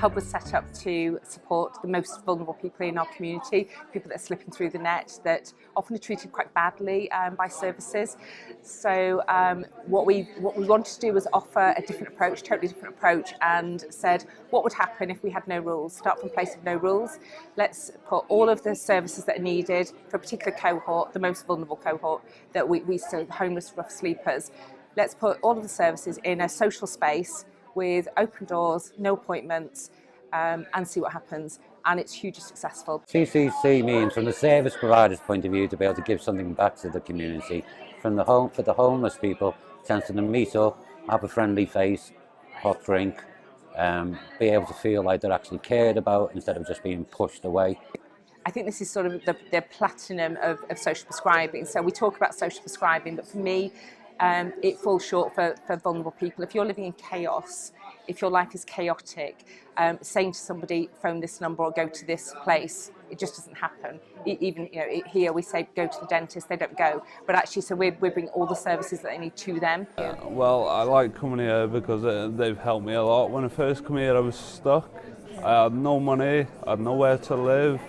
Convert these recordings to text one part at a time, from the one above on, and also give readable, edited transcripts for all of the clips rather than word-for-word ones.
Hwb was set up to support the most vulnerable people in our community, people that are slipping through the net, that often are treated quite badly by services. So what we wanted to do was offer a different approach, totally different approach, and said what would happen if we had no rules. Start from a place of no rules. Let's put all of the services that are needed for a particular cohort, the most vulnerable cohort that we serve, homeless rough sleepers. Let's put all of the services in a social space with open doors, no appointments, and see what happens. And it's hugely successful. CCC means, from the service provider's point of view, to be able to give something back to the community. For the homeless people, chance to meet up, have a friendly face, hot drink, be able to feel like they're actually cared about instead of just being pushed away. I think this is sort of the platinum of social prescribing. So we talk about social prescribing, but for me, it falls short for vulnerable people. If you're living in chaos, if your life is chaotic, saying to somebody, phone this number or go to this place, it just doesn't happen. Even here we say go to the dentist, they don't go. But actually, so we're bringing all the services that they need to them. Well, I like coming here because they've helped me a lot. When I first came here, I was stuck. I had no money, I had nowhere to live.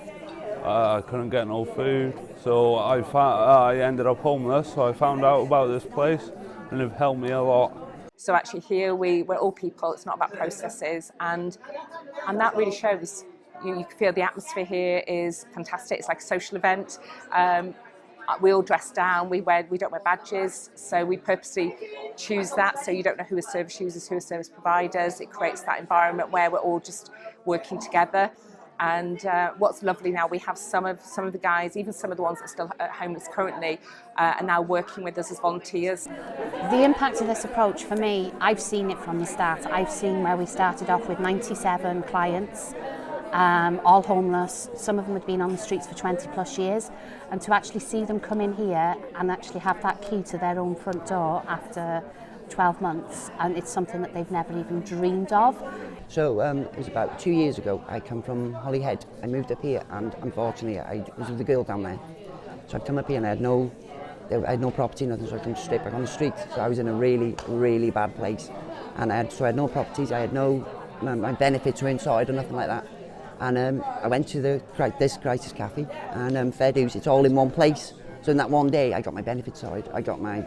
I couldn't get no food, so I ended up homeless, so I found out about this place and they've helped me a lot. So actually here we're all people, it's not about processes, and that really shows. You can feel the atmosphere here is fantastic. It's like a social event. We all dress down, we don't wear badges, so we purposely choose that so you don't know who are service users, who are service providers. It creates that environment where we're all just working together. And what's lovely now, we have some of the guys, even some of the ones that are still homeless currently, are now working with us as volunteers. The impact of this approach for me, I've seen it from the start. I've seen where we started off with 97 clients, all homeless. Some of them had been on the streets for 20 plus years, and to actually see them come in here and actually have that key to their own front door after 12 months, and it's something that they've never even dreamed of. So it was about 2 years ago. I come from Holyhead. I moved up here, and unfortunately I was with a girl down there. So I'd come up here and I had no property, nothing, so I come straight back on the street. So I was in a really, really bad place, and I had no properties. I had my benefits weren't sorted or nothing like that. And I went to this crisis cafe, and fair dues, it's all in one place. So in that one day, I got my benefits sorted. I got my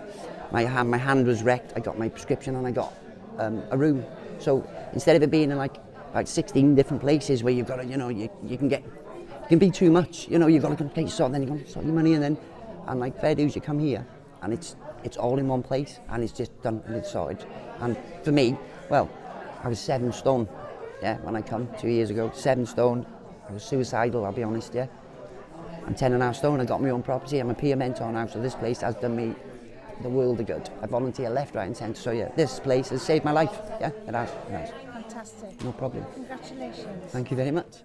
hand was wrecked. I got my prescription, and I got a room. So instead of it being in like 16 different places where you've got to, you can be too much. You've got to get sort, then you got to sort your money, and like fair dues, you come here, and it's all in one place, and it's just done and it's sorted. And for me, well, I was 7 stone, when I come 2 years ago. 7 stone. I was suicidal, I'll be honest, I'm 10.5 stone. I got my own property. I'm a peer mentor now, so this place has done me the world of good. I volunteer left, right and centre, so this place has saved my life. It has. Fantastic. No problem. Congratulations. Thank you very much.